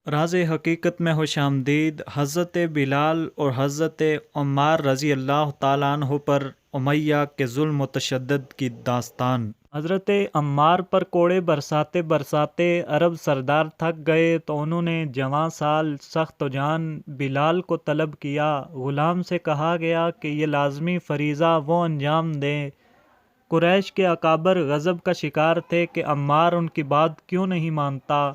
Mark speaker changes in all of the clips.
Speaker 1: راز حقیقت میں خوش آمدید حضرت بلال اور حضرت عمار رضی اللہ تعالیٰ عنہ پر امیہ کے ظلم و تشدد کی داستان۔ حضرت عمار پر کوڑے برساتے برساتے عرب سردار تھک گئے تو انہوں نے جوان سال سخت و جان بلال کو طلب کیا۔ غلام سے کہا گیا کہ یہ لازمی فریضہ وہ انجام دیں۔ قریش کے اکابر غضب کا شکار تھے کہ عمار ان کی بات کیوں نہیں مانتا،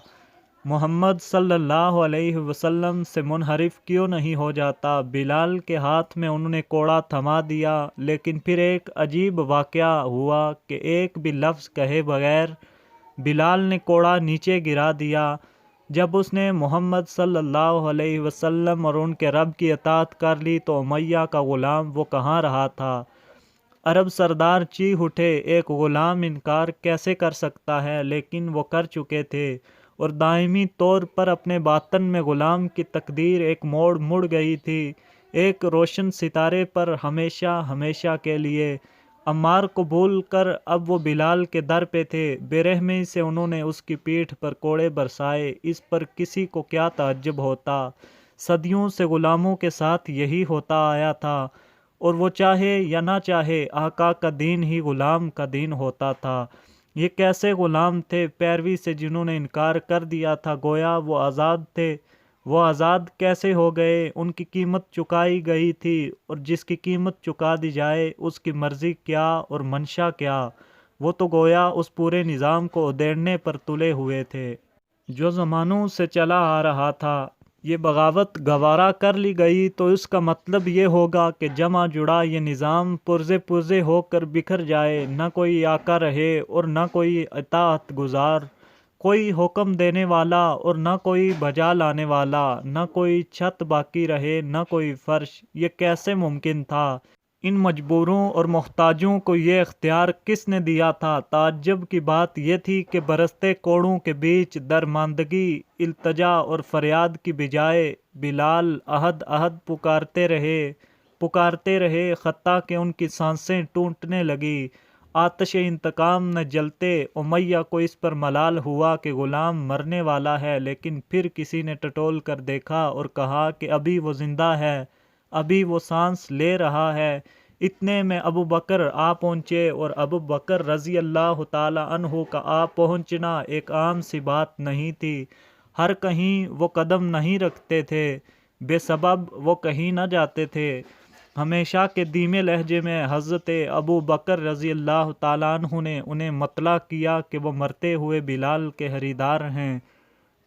Speaker 1: محمد صلی اللہ علیہ وسلم سے منحرف کیوں نہیں ہو جاتا۔ بلال کے ہاتھ میں انہوں نے کوڑا تھما دیا، لیکن پھر ایک عجیب واقعہ ہوا کہ ایک بھی لفظ کہے بغیر بلال نے کوڑا نیچے گرا دیا۔ جب اس نے محمد صلی اللہ علیہ وسلم اور ان کے رب کی اطاعت کر لی تو امیہ کا غلام وہ کہاں رہا تھا۔ عرب سردار چیخ اٹھے، ایک غلام انکار کیسے کر سکتا ہے، لیکن وہ کر چکے تھے اور دائمی طور پر اپنے باطن میں غلام کی تقدیر ایک موڑ مڑ گئی تھی، ایک روشن ستارے پر ہمیشہ ہمیشہ کے لیے۔ عمار کو بھول کر اب وہ بلال کے در پہ تھے۔ بے رحمی سے انہوں نے اس کی پیٹھ پر کوڑے برسائے۔ اس پر کسی کو کیا تعجب ہوتا، صدیوں سے غلاموں کے ساتھ یہی ہوتا آیا تھا، اور وہ چاہے یا نہ چاہے آقا کا دین ہی غلام کا دین ہوتا تھا۔ یہ کیسے غلام تھے پیروی سے جنہوں نے انکار کر دیا تھا، گویا وہ آزاد تھے۔ وہ آزاد کیسے ہو گئے؟ ان کی قیمت چکائی گئی تھی، اور جس کی قیمت چکا دی جائے اس کی مرضی کیا اور منشا کیا؟ وہ تو گویا اس پورے نظام کو ادھیڑنے پر تلے ہوئے تھے جو زمانوں سے چلا آ رہا تھا۔ یہ بغاوت گوارا کر لی گئی تو اس کا مطلب یہ ہوگا کہ جمع جڑا یہ نظام پرزے پرزے ہو کر بکھر جائے، نہ کوئی آقا رہے اور نہ کوئی اطاعت گزار، کوئی حکم دینے والا اور نہ کوئی بجا لانے والا، نہ کوئی چھت باقی رہے نہ کوئی فرش۔ یہ کیسے ممکن تھا؟ ان مجبوروں اور محتاجوں کو یہ اختیار کس نے دیا تھا؟ تعجب کی بات یہ تھی کہ برستے کوڑوں کے بیچ درماندگی، التجا اور فریاد کی بجائے بلال احد احد پکارتے رہے، حتیٰ کہ ان کی سانسیں ٹوٹنے لگی۔ آتش انتقام نہ جلتے۔ امیہ کو اس پر ملال ہوا کہ غلام مرنے والا ہے، لیکن پھر کسی نے ٹٹول کر دیکھا اور کہا کہ ابھی وہ زندہ ہے، ابھی وہ سانس لے رہا ہے۔ اتنے میں ابو بکر آ پہنچے، اور ابو بکر رضی اللہ تعالی عنہ کا آ پہنچنا ایک عام سی بات نہیں تھی۔ ہر کہیں وہ قدم نہیں رکھتے تھے، بے سبب وہ کہیں نہ جاتے تھے۔ ہمیشہ کے دھیمے لہجے میں حضرت ابو بکر رضی اللہ تعالیٰ عنہ نے انہیں مطلع کیا کہ وہ مرتے ہوئے بلال کے خریدار ہیں۔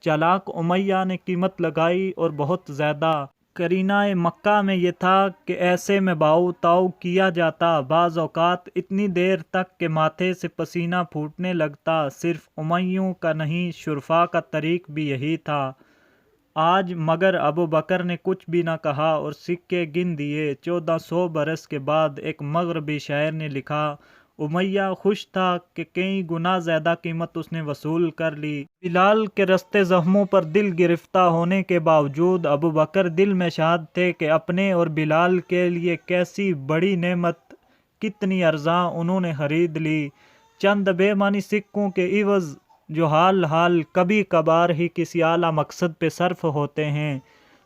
Speaker 1: چالاک امیہ نے قیمت لگائی اور بہت زیادہ۔ قرینہ مکہ میں یہ تھا کہ ایسے میں باؤ تاؤ کیا جاتا، بعض اوقات اتنی دیر تک کہ ماتھے سے پسینہ پھوٹنے لگتا۔ صرف امیوں کا نہیں، شرفاء کا طریق بھی یہی تھا۔ آج مگر ابو بکر نے کچھ بھی نہ کہا اور سکے گن دیے۔ 1400 برس کے بعد ایک مغربی شاعر نے لکھا، امیہ خوش تھا کہ کئی گنا زیادہ قیمت اس نے وصول کر لی۔ بلال کے رستے زخموں پر دل گرفتہ ہونے کے باوجود ابو بکر دل میں شاد تھے کہ اپنے اور بلال کے لیے کیسی بڑی نعمت، کتنی ارزاں انہوں نے خرید لی۔ چند بے معنی سکوں کے عوض جو حال کبھی کبھار ہی کسی اعلیٰ مقصد پہ صرف ہوتے ہیں۔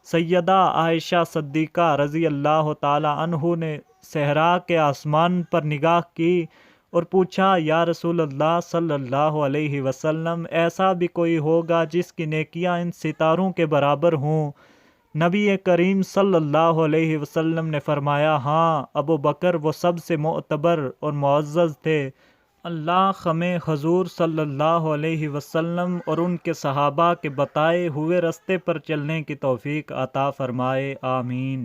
Speaker 1: سیدہ عائشہ صدیقہ رضی اللہ تعالی عنہ نے صحرا کے آسمان پر نگاہ کی اور پوچھا، یا رسول اللہ صلی اللہ علیہ وسلم، ایسا بھی کوئی ہوگا جس کی نیکیاں ان ستاروں کے برابر ہوں؟ نبی کریم صلی اللہ علیہ وسلم نے فرمایا، ہاں ابو بکر وہ سب سے معتبر اور معزز تھے۔ اللہ ہمیں حضور صلی اللہ علیہ وسلم اور ان کے صحابہ کے بتائے ہوئے رستے پر چلنے کی توفیق عطا فرمائے، آمین۔